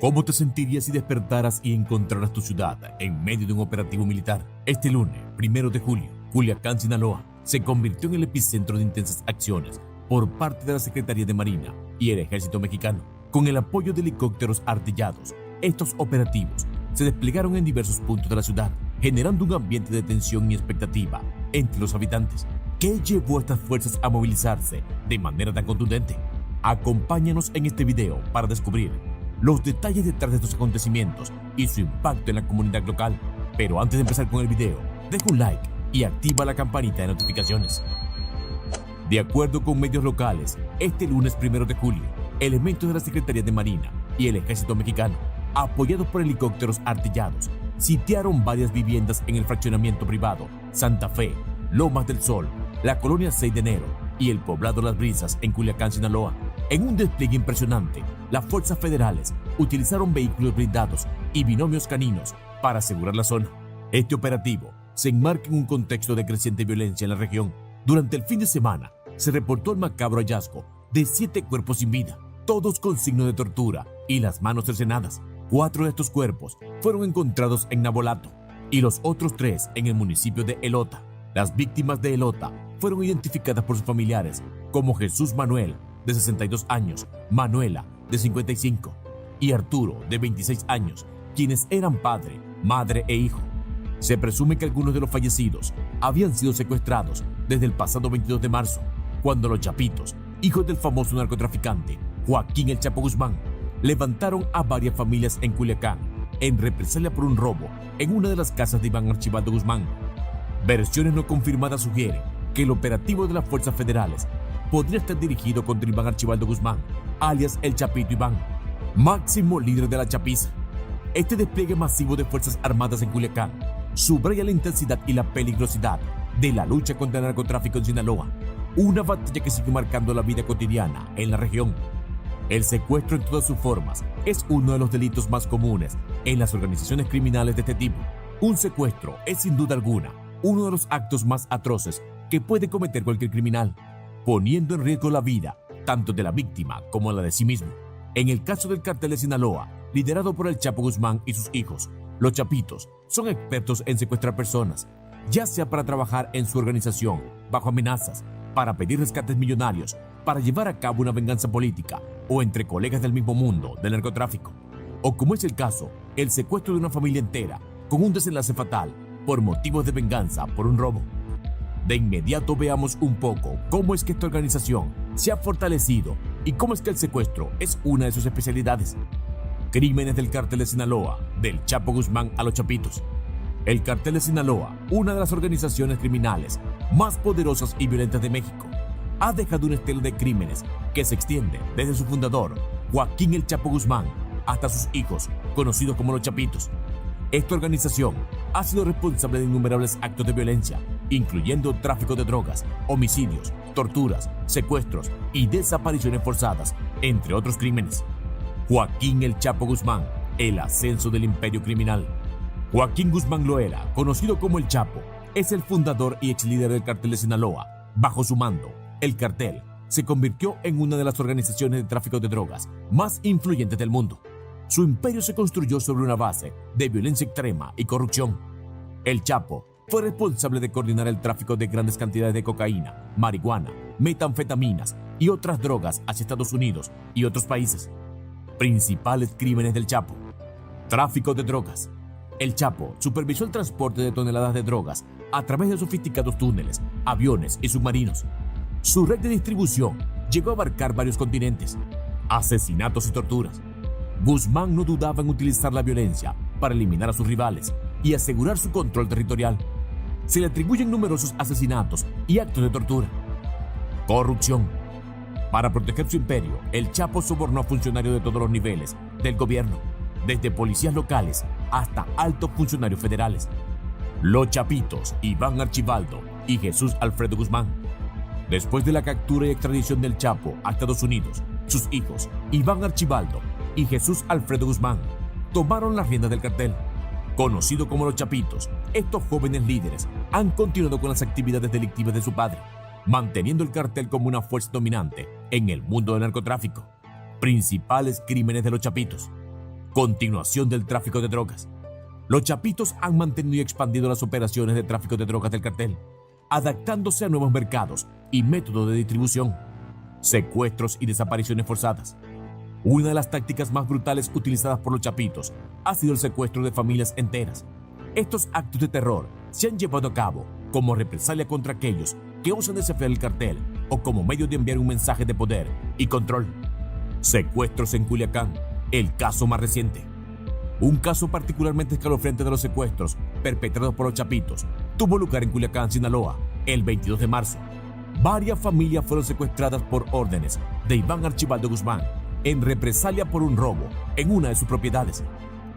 ¿Cómo te sentirías si despertaras y encontraras tu ciudad en medio de un operativo militar? Este lunes, 1 de julio, Culiacán, Sinaloa, se convirtió en el epicentro de intensas acciones por parte de la Secretaría de Marina y el Ejército Mexicano. Con el apoyo de helicópteros artillados, estos operativos se desplegaron en diversos puntos de la ciudad, generando un ambiente de tensión y expectativa entre los habitantes. ¿Qué llevó a estas fuerzas a movilizarse de manera tan contundente? Acompáñanos en este video para descubrir los detalles detrás de estos acontecimientos y su impacto en la comunidad local. Pero antes de empezar con el video, deja un like y activa la campanita de notificaciones. De acuerdo con medios locales, este lunes 1 de julio, elementos de la Secretaría de Marina y el Ejército Mexicano, apoyados por helicópteros artillados, sitiaron varias viviendas en el fraccionamiento privado Santa Fe, Lomas del Sol, la colonia 6 de enero y el poblado Las Brisas en Culiacán, Sinaloa. En un despliegue impresionante, las fuerzas federales utilizaron vehículos blindados y binomios caninos para asegurar la zona. Este operativo se enmarca en un contexto de creciente violencia en la región. Durante el fin de semana, se reportó el macabro hallazgo de 7 cuerpos sin vida, todos con signos de tortura y las manos cercenadas. 4 de estos cuerpos fueron encontrados en Navolato y los otros 3 en el municipio de Elota. Las víctimas de Elota fueron identificadas por sus familiares como Jesús Manuel, de 62 años, Manuela, de 55, y Arturo, de 26 años, quienes eran padre, madre e hijo. Se presume que algunos de los fallecidos habían sido secuestrados desde el pasado 22 de marzo, cuando los Chapitos, hijos del famoso narcotraficante Joaquín El Chapo Guzmán, levantaron a varias familias en Culiacán en represalia por un robo en una de las casas de Iván Archibaldo Guzmán. Versiones no confirmadas sugieren que el operativo de las fuerzas federales podría estar dirigido contra Iván Archibaldo Guzmán, alias El Chapito Iván, máximo líder de la chapiza. Este despliegue masivo de fuerzas armadas en Culiacán subraya la intensidad y la peligrosidad de la lucha contra el narcotráfico en Sinaloa, una batalla que sigue marcando la vida cotidiana en la región. El secuestro en todas sus formas es uno de los delitos más comunes en las organizaciones criminales de este tipo. Un secuestro es sin duda alguna uno de los actos más atroces que puede cometer cualquier criminal, poniendo en riesgo la vida tanto de la víctima como la de sí mismo. En el caso del cartel de Sinaloa, liderado por el Chapo Guzmán y sus hijos, los Chapitos son expertos en secuestrar personas, ya sea para trabajar en su organización bajo amenazas, para pedir rescates millonarios, para llevar a cabo una venganza política o entre colegas del mismo mundo del narcotráfico, o como es el caso, el secuestro de una familia entera con un desenlace fatal por motivos de venganza por un robo. De inmediato veamos un poco cómo es que esta organización se ha fortalecido y cómo es que el secuestro es una de sus especialidades. Crímenes del Cártel de Sinaloa, del Chapo Guzmán a los Chapitos. El Cártel de Sinaloa, una de las organizaciones criminales más poderosas y violentas de México, ha dejado una estela de crímenes que se extiende desde su fundador, Joaquín El Chapo Guzmán, hasta sus hijos, conocidos como los Chapitos. Esta organización ha sido responsable de innumerables actos de violencia, incluyendo tráfico de drogas, homicidios, torturas, secuestros y desapariciones forzadas, entre otros crímenes. Joaquín El Chapo Guzmán, el ascenso del imperio criminal. Joaquín Guzmán Loera, conocido como El Chapo, es el fundador y ex líder del Cártel de Sinaloa. Bajo su mando, el cartel se convirtió en una de las organizaciones de tráfico de drogas más influyentes del mundo. Su imperio se construyó sobre una base de violencia extrema y corrupción. El Chapo fue responsable de coordinar el tráfico de grandes cantidades de cocaína, marihuana, metanfetaminas y otras drogas hacia Estados Unidos y otros países. Principales crímenes del Chapo. Tráfico de drogas. El Chapo supervisó el transporte de toneladas de drogas a través de sofisticados túneles, aviones y submarinos. Su red de distribución llegó a abarcar varios continentes. Asesinatos y torturas. Guzmán no dudaba en utilizar la violencia para eliminar a sus rivales y asegurar su control territorial. Se le atribuyen numerosos asesinatos y actos de tortura. Corrupción. Para proteger su imperio, el Chapo sobornó a funcionarios de todos los niveles del gobierno, desde policías locales hasta altos funcionarios federales. Los Chapitos, Iván Archibaldo y Jesús Alfredo Guzmán. Después de la captura y extradición del Chapo a Estados Unidos, sus hijos, Iván Archibaldo y Jesús Alfredo Guzmán, tomaron las riendas del cartel. Conocido como los Chapitos, estos jóvenes líderes han continuado con las actividades delictivas de su padre, manteniendo el cartel como una fuerza dominante en el mundo del narcotráfico. Principales crímenes de los Chapitos. Continuación del tráfico de drogas. Los Chapitos han mantenido y expandido las operaciones de tráfico de drogas del cartel, adaptándose a nuevos mercados y métodos de distribución, secuestros y desapariciones forzadas. Una de las tácticas más brutales utilizadas por los Chapitos ha sido el secuestro de familias enteras. Estos actos de terror se han llevado a cabo como represalia contra aquellos que osan desafiar el cartel o como medio de enviar un mensaje de poder y control. Secuestros en Culiacán, el caso más reciente. Un caso particularmente escalofriante de los secuestros perpetrados por los Chapitos tuvo lugar en Culiacán, Sinaloa, el 22 de marzo. Varias familias fueron secuestradas por órdenes de Iván Archibaldo Guzmán en represalia por un robo en una de sus propiedades.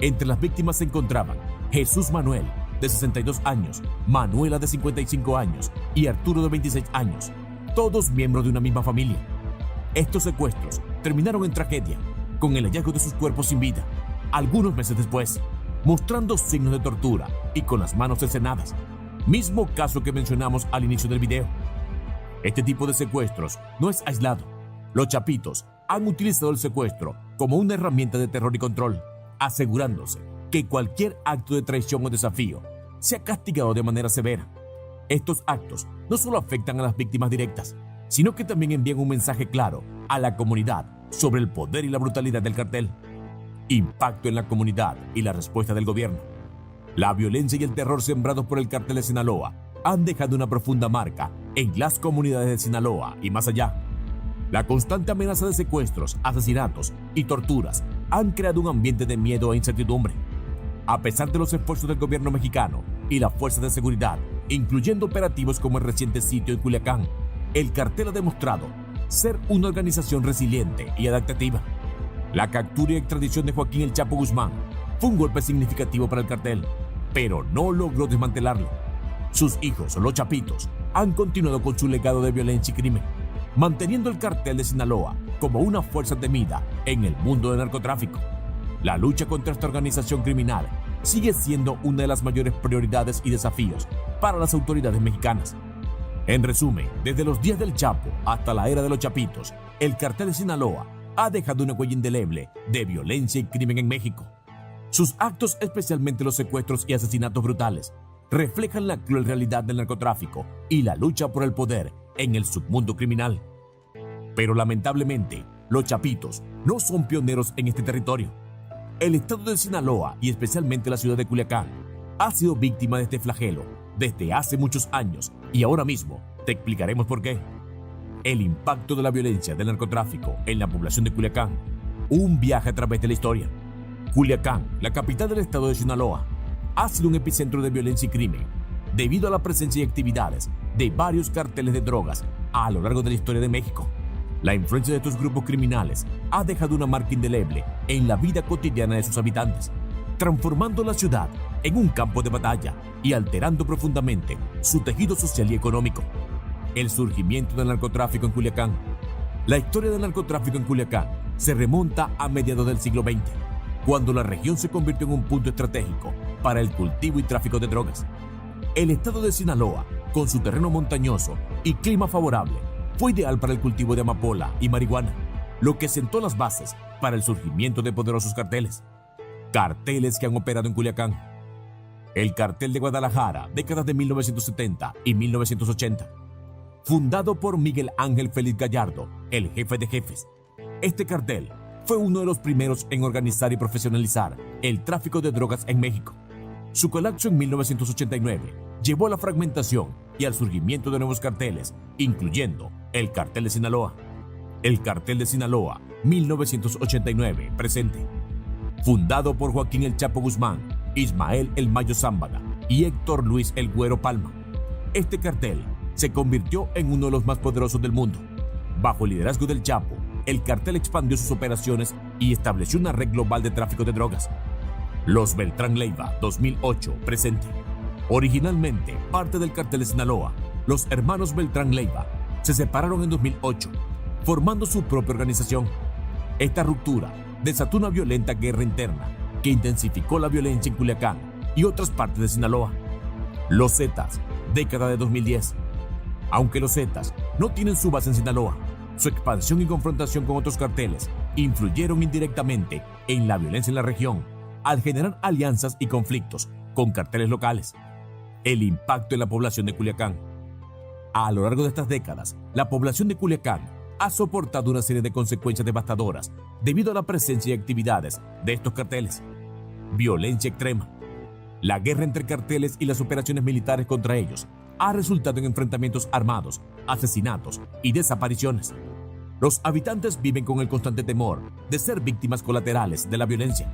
Entre las víctimas se encontraban Jesús Manuel, de 62 años, Manuela, de 55 años y Arturo, de 26 años, todos miembros de una misma familia. Estos secuestros terminaron en tragedia, con el hallazgo de sus cuerpos sin vida, algunos meses después, mostrando signos de tortura y con las manos cercenadas, mismo caso que mencionamos al inicio del video. Este tipo de secuestros no es aislado. Los Chapitos han utilizado el secuestro como una herramienta de terror y control, asegurándose que cualquier acto de traición o desafío sea castigado de manera severa. Estos actos no solo afectan a las víctimas directas, sino que también envían un mensaje claro a la comunidad sobre el poder y la brutalidad del cartel. Impacto en la comunidad y la respuesta del gobierno. La violencia y el terror sembrados por el cartel de Sinaloa han dejado una profunda marca en las comunidades de Sinaloa y más allá. La constante amenaza de secuestros, asesinatos y torturas han creado un ambiente de miedo e incertidumbre. A pesar de los esfuerzos del gobierno mexicano y las fuerzas de seguridad, incluyendo operativos como el reciente sitio en Culiacán, el cartel ha demostrado ser una organización resiliente y adaptativa. La captura y extradición de Joaquín El Chapo Guzmán fue un golpe significativo para el cartel, pero no logró desmantelarlo. Sus hijos, los Chapitos, han continuado con su legado de violencia y crimen, manteniendo el cartel de Sinaloa como una fuerza temida en el mundo del narcotráfico. La lucha contra esta organización criminal sigue siendo una de las mayores prioridades y desafíos para las autoridades mexicanas. En resumen, desde los días del Chapo hasta la era de los Chapitos, el cartel de Sinaloa ha dejado una huella indeleble de violencia y crimen en México. Sus actos, especialmente los secuestros y asesinatos brutales, reflejan la cruel realidad del narcotráfico y la lucha por el poder en el submundo criminal. Pero lamentablemente, los Chapitos no son pioneros en este territorio. El estado de Sinaloa y especialmente la ciudad de Culiacán ha sido víctima de este flagelo desde hace muchos años y ahora mismo te explicaremos por qué. El impacto de la violencia del narcotráfico en la población de Culiacán. Un viaje a través de la historia. Culiacán, la capital del estado de Sinaloa, ha sido un epicentro de violencia y crimen debido a la presencia y actividades de varios carteles de drogas a lo largo de la historia de México. La influencia de estos grupos criminales ha dejado una marca indeleble en la vida cotidiana de sus habitantes, transformando la ciudad en un campo de batalla y alterando profundamente su tejido social y económico. El surgimiento del narcotráfico en Culiacán. La historia del narcotráfico en Culiacán se remonta a mediados del siglo XX, cuando la región se convirtió en un punto estratégico para el cultivo y tráfico de drogas. El estado de Sinaloa, con su terreno montañoso y clima favorable, fue ideal para el cultivo de amapola y marihuana, lo que sentó las bases para el surgimiento de poderosos carteles. Carteles que han operado en Culiacán. El cartel de Guadalajara, décadas de 1970 y 1980. Fundado por Miguel Ángel Félix Gallardo, el jefe de jefes. Este cartel fue uno de los primeros en organizar y profesionalizar el tráfico de drogas en México. Su colapso en 1989 llevó a la fragmentación y al surgimiento de nuevos carteles, incluyendo el cartel de Sinaloa. El cartel de Sinaloa, 1989, presente. Fundado por Joaquín El Chapo Guzmán, Ismael El Mayo Zambada y Héctor Luis El Güero Palma. Este cartel se convirtió en uno de los más poderosos del mundo. Bajo el liderazgo del Chapo, el cartel expandió sus operaciones y estableció una red global de tráfico de drogas. Los Beltrán Leiva, 2008, presente. Originalmente parte del cartel de Sinaloa, los hermanos Beltrán Leiva se separaron en 2008, formando su propia organización. Esta ruptura desató una violenta guerra interna que intensificó la violencia en Culiacán y otras partes de Sinaloa. Los Zetas, década de 2010. Aunque los Zetas no tienen su base en Sinaloa, su expansión y confrontación con otros carteles influyeron indirectamente en la violencia en la región al generar alianzas y conflictos con carteles locales. El impacto en la población de Culiacán. A lo largo de estas décadas, la población de Culiacán ha soportado una serie de consecuencias devastadoras debido a la presencia y actividades de estos carteles. Violencia extrema. La guerra entre carteles y las operaciones militares contra ellos ha resultado en enfrentamientos armados, asesinatos y desapariciones. Los habitantes viven con el constante temor de ser víctimas colaterales de la violencia.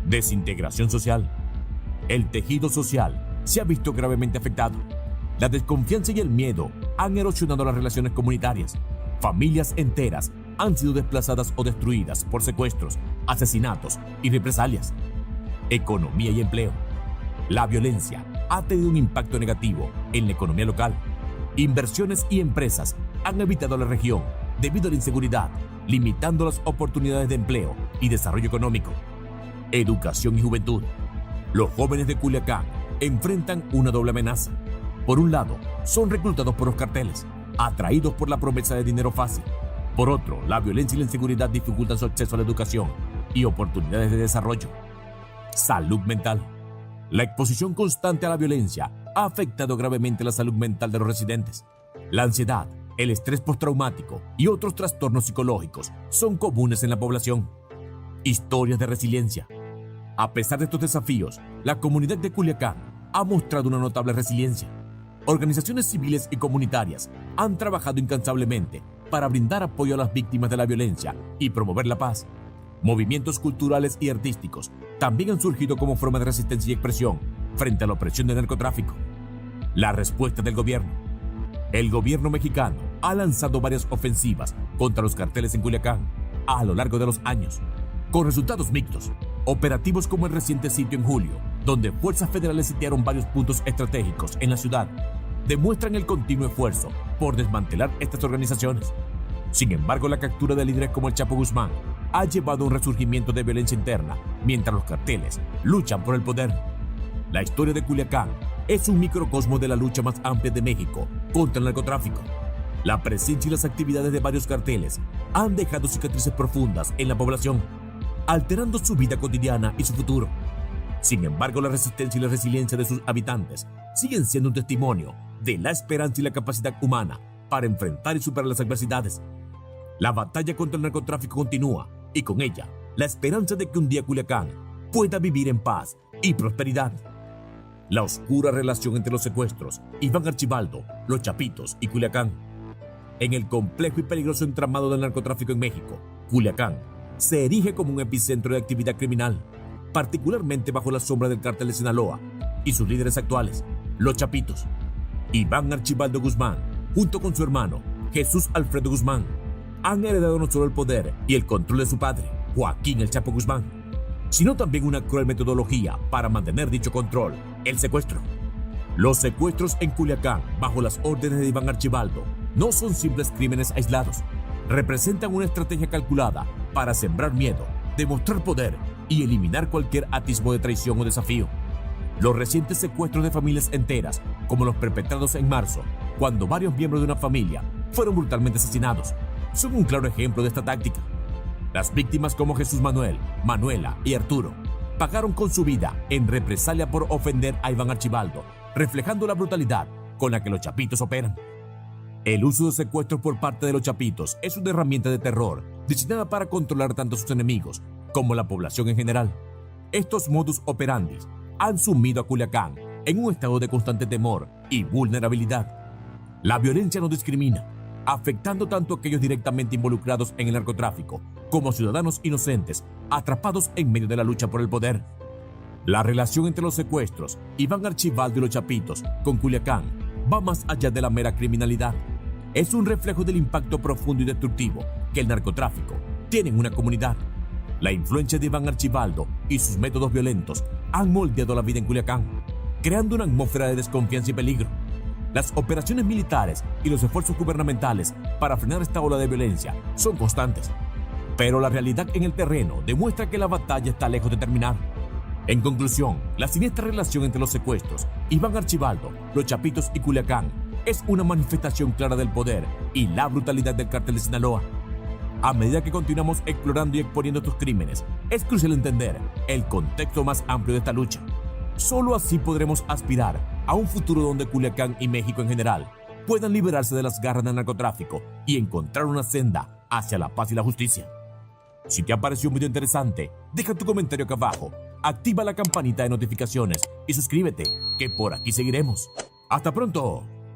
Desintegración social. El tejido social se ha visto gravemente afectado. La desconfianza y el miedo han erosionado las relaciones comunitarias. Familias enteras han sido desplazadas o destruidas por secuestros, asesinatos y represalias. Economía y empleo. La violencia ha tenido un impacto negativo en la economía local. Inversiones y empresas han evitado la región debido a la inseguridad, limitando las oportunidades de empleo y desarrollo económico. Educación y juventud. Los jóvenes de Culiacán enfrentan una doble amenaza. Por un lado, son reclutados por los carteles, atraídos por la promesa de dinero fácil. Por otro, la violencia y la inseguridad dificultan su acceso a la educación y oportunidades de desarrollo. Salud mental. La exposición constante a la violencia ha afectado gravemente la salud mental de los residentes. La ansiedad, el estrés postraumático y otros trastornos psicológicos son comunes en la población. Historias de resiliencia. A pesar de estos desafíos, la comunidad de Culiacán ha mostrado una notable resiliencia. Organizaciones civiles y comunitarias han trabajado incansablemente para brindar apoyo a las víctimas de la violencia y promover la paz. Movimientos culturales y artísticos también han surgido como forma de resistencia y expresión frente a la opresión del narcotráfico. La respuesta del gobierno. El gobierno mexicano ha lanzado varias ofensivas contra los carteles en Culiacán a lo largo de los años, con resultados mixtos. Operativos como el reciente sitio en julio, donde fuerzas federales sitiaron varios puntos estratégicos en la ciudad, demuestran el continuo esfuerzo por desmantelar estas organizaciones. Sin embargo, la captura de líderes como el Chapo Guzmán ha llevado a un resurgimiento de violencia interna, mientras los carteles luchan por el poder. La historia de Culiacán es un microcosmo de la lucha más amplia de México contra el narcotráfico. La presencia y las actividades de varios carteles han dejado cicatrices profundas en la población, alterando su vida cotidiana y su futuro. Sin embargo, la resistencia y la resiliencia de sus habitantes siguen siendo un testimonio de la esperanza y la capacidad humana para enfrentar y superar las adversidades. La batalla contra el narcotráfico continúa y con ella la esperanza de que un día Culiacán pueda vivir en paz y prosperidad. La oscura relación entre los secuestros, Iván Archibaldo, Los Chapitos y Culiacán. En el complejo y peligroso entramado del narcotráfico en México, Culiacán se erige como un epicentro de actividad criminal, particularmente bajo la sombra del cártel de Sinaloa y sus líderes actuales, Los Chapitos. Iván Archibaldo Guzmán, junto con su hermano, Jesús Alfredo Guzmán, han heredado no solo el poder y el control de su padre, Joaquín El Chapo Guzmán, sino también una cruel metodología para mantener dicho control, el secuestro. Los secuestros en Culiacán, bajo las órdenes de Iván Archibaldo, no son simples crímenes aislados. Representan una estrategia calculada para sembrar miedo, demostrar poder y eliminar cualquier atisbo de traición o desafío. Los recientes secuestros de familias enteras, como los perpetrados en marzo, cuando varios miembros de una familia fueron brutalmente asesinados, son un claro ejemplo de esta táctica. Las víctimas como Jesús Manuel, Manuela y Arturo pagaron con su vida en represalia por ofender a Iván Archibaldo, reflejando la brutalidad con la que los chapitos operan. El uso de secuestros por parte de los chapitos es una herramienta de terror diseñada para controlar tanto a sus enemigos como la población en general. Estos modus operandi han sumido a Culiacán en un estado de constante temor y vulnerabilidad. La violencia no discrimina, afectando tanto a aquellos directamente involucrados en el narcotráfico como a ciudadanos inocentes atrapados en medio de la lucha por el poder. La relación entre los secuestros, Iván Archibaldo y los Chapitos con Culiacán va más allá de la mera criminalidad. Es un reflejo del impacto profundo y destructivo que el narcotráfico tiene en una comunidad. La influencia de Iván Archibaldo y sus métodos violentos han moldeado la vida en Culiacán, creando una atmósfera de desconfianza y peligro. Las operaciones militares y los esfuerzos gubernamentales para frenar esta ola de violencia son constantes, pero la realidad en el terreno demuestra que la batalla está lejos de terminar. En conclusión, la siniestra relación entre los secuestros, Iván Archibaldo, los Chapitos y Culiacán es una manifestación clara del poder y la brutalidad del cártel de Sinaloa. A medida que continuamos explorando y exponiendo estos crímenes, Es crucial entender el contexto más amplio de esta lucha. Solo así podremos aspirar a un futuro donde Culiacán y México en general puedan liberarse de las garras del narcotráfico y encontrar una senda hacia la paz y la justicia. Si te ha parecido un video interesante, deja tu comentario acá abajo, activa la campanita de notificaciones y suscríbete, que por aquí seguiremos. ¡Hasta pronto!